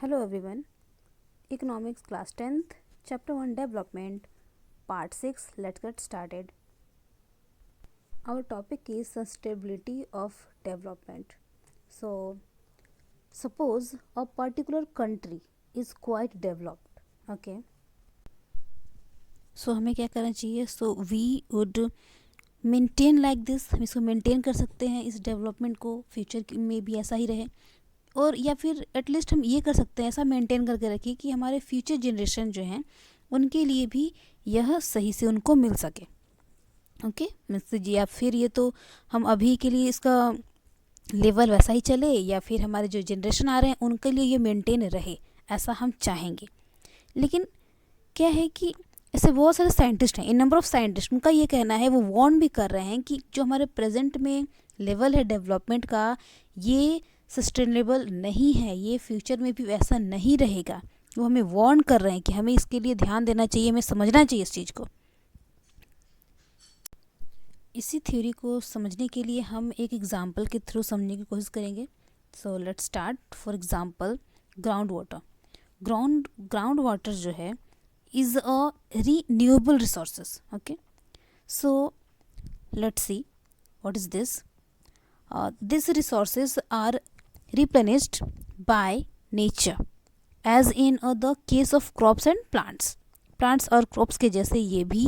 Hello everyone. Economics class 10th, chapter 1 development, part 6. Let's get started. Our topic is sustainability of development. So, suppose a particular country is quite developed. Okay. So हमें क्या करना चाहिए? So we would maintain like this. हम इसको maintain कर सकते हैं इस डेवलपमेंट को, फ्यूचर में भी ऐसा ही रहे. और या फिर एटलीस्ट हम ये कर सकते हैं, ऐसा मेंटेन करके रखिए कि हमारे फ्यूचर जनरेशन जो हैं उनके लिए भी यह सही से उनको मिल सके. Okay message. या फिर ये तो हम अभी के लिए इसका लेवल वैसा ही चले, या फिर हमारे जो जनरेशन आ रहे हैं उनके लिए ये मेंटेन रहे, ऐसा हम चाहेंगे. लेकिन क्या है कि ऐसे बहुत सारे साइंटिस्ट हैं, इन नंबर ऑफ साइंटिस्ट, उनका ये कहना है, वो वार्न भी कर रहे हैं कि जो हमारे प्रेजेंट में लेवल है डेवलपमेंट का, ये सस्टेनेबल नहीं है, ये फ्यूचर में भी वैसा नहीं रहेगा. वो हमें वार्न कर रहे हैं कि हमें इसके लिए ध्यान देना चाहिए, हमें समझना चाहिए इस चीज़ को. इसी थ्योरी को समझने के लिए हम एक एग्जांपल के थ्रू समझने की कोशिश करेंगे. So let's start. For example, ground water. Ground water जो है is a renewable resources. Okay, so let's see what is this. These resources are replenished by nature, as in the case of crops and plants और crops के जैसे ये भी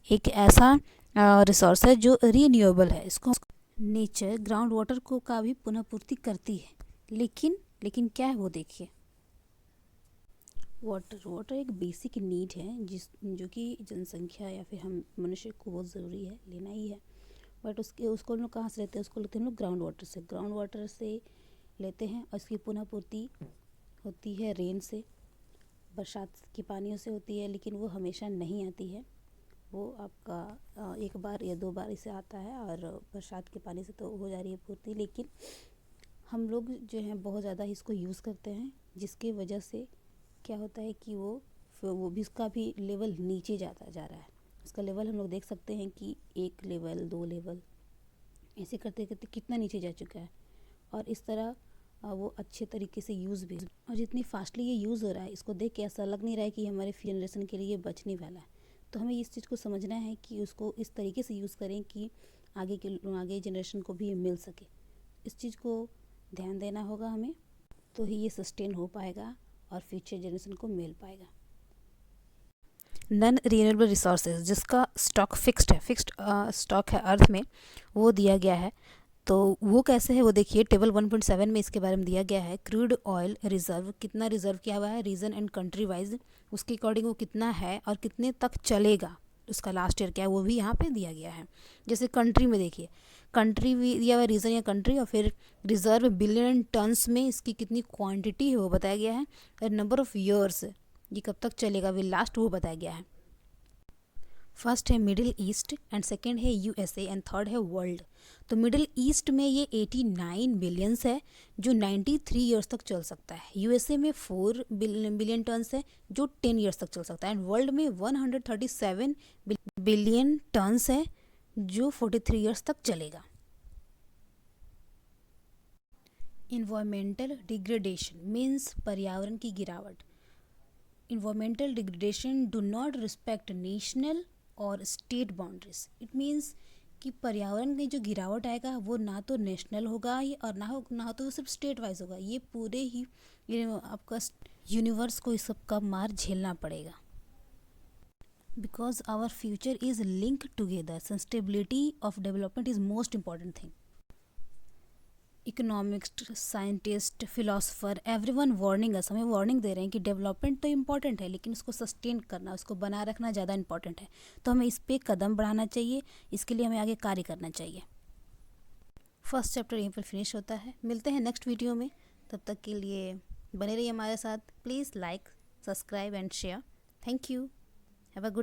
एक ऐसा resource है जो रीन्यूएबल है. इसको नेचर ग्राउंड वाटर को का भी पुनः पूर्ति करती है. लेकिन क्या है वो देखिए. वाटर एक बेसिक नीड है जो कि जनसंख्या या फिर हम मनुष्य को बहुत ज़रूरी है, लेना ही है. बट उसको हम लोग कहाँ से लेते हैं? उसको लेते हैं हम लोग ग्राउंड वाटर से लेते हैं. और इसकी पुनः पूर्ति होती है रेन से, बरसात के पानियों से होती है. लेकिन वो हमेशा नहीं आती है, वो आपका एक बार या दो बार इसे आता है, और बरसात के पानी से तो हो जा रही है पूर्ति. लेकिन हम लोग जो हैं बहुत ज़्यादा इसको यूज़ करते हैं, जिसकी वजह से क्या होता है कि वो भी उसका भी लेवल नीचे जाता जा रहा है. उसका लेवल हम लोग देख सकते हैं कि 1 लेवल 2 लेवल ऐसे करते करते कितना नीचे जा चुका है. और इस तरह वो अच्छे तरीके से यूज़ भी, और जितनी फास्टली ये यूज़ हो रहा है, इसको देख के ऐसा लग नहीं रहा है कि हमारे जनरेशन के लिए बचने वाला है. तो हमें इस चीज़ को समझना है कि उसको इस तरीके से यूज़ करें कि आगे जनरेशन को भी मिल सके. इस चीज़ को ध्यान देना होगा हमें, तो ही ये सस्टेन हो पाएगा और फ्यूचर जनरेशन को मिल पाएगा. नॉन रीन्यूएबल रिसोर्सेज जिसका स्टॉक फिक्स्ड स्टॉक है अर्थ में, वो दिया गया है. तो वो कैसे है वो देखिए. टेबल 1.7 में इसके बारे में दिया गया है. क्रूड ऑयल रिजर्व कितना रिजर्व किया हुआ है रीजन एंड कंट्री वाइज, उसके अकॉर्डिंग वो कितना है और कितने तक चलेगा, उसका लास्ट ईयर क्या है वो भी यहाँ पे दिया गया है. जैसे कंट्री में देखिए, कंट्री भी दिया हुआ है, रीजन या कंट्री, और फिर रिजर्व बिलियन टन्स में इसकी कितनी क्वांटिटी है वो बताया गया है. और नंबर ऑफ ईयर्स, ये कब तक चलेगा विल लास्ट, वो बताया गया है. फर्स्ट है मिडिल ईस्ट, एंड सेकेंड है यूएसए, एंड थर्ड है वर्ल्ड. तो मिडिल ईस्ट में ये 89 बिलियंस है जो 93 ईयर्स तक चल सकता है. यूएसए में 4 बिलियन टन्स है जो 10 ईयर्स तक चल सकता है. एंड वर्ल्ड में 137 बिलियन टन्स है जो 43 ईयर्स तक चलेगा. इन्वायरमेंटल डिग्रेडेशन मीन्स पर्यावरण की गिरावट. Environmental degradation do not respect national और स्टेट बाउंड्रीज. इट मीन्स कि पर्यावरण में जो गिरावट आएगा वो ना तो नेशनल होगा और ना तो सिर्फ स्टेट वाइज होगा. ये पूरे ही आपका यूनिवर्स को इस सब का मार झेलना पड़ेगा. Because our future is linked together, sustainability of development is most important thing. Economist, scientist, philosopher, everyone warning us, हमें वार्निंग दे रहे हैं कि डेवलपमेंट तो इम्पॉर्टेंट है, लेकिन उसको सस्टेन करना, उसको बनाए रखना ज़्यादा इंपॉर्टेंट है. तो हमें इस पर कदम बढ़ाना चाहिए, इसके लिए हमें आगे कार्य करना चाहिए. फर्स्ट चैप्टर यहीं पर फिनिश होता है. मिलते हैं नेक्स्ट वीडियो में. तब तक के लिए बने रहिए हमारे साथ. Please like, subscribe and share. Thank you. Have a good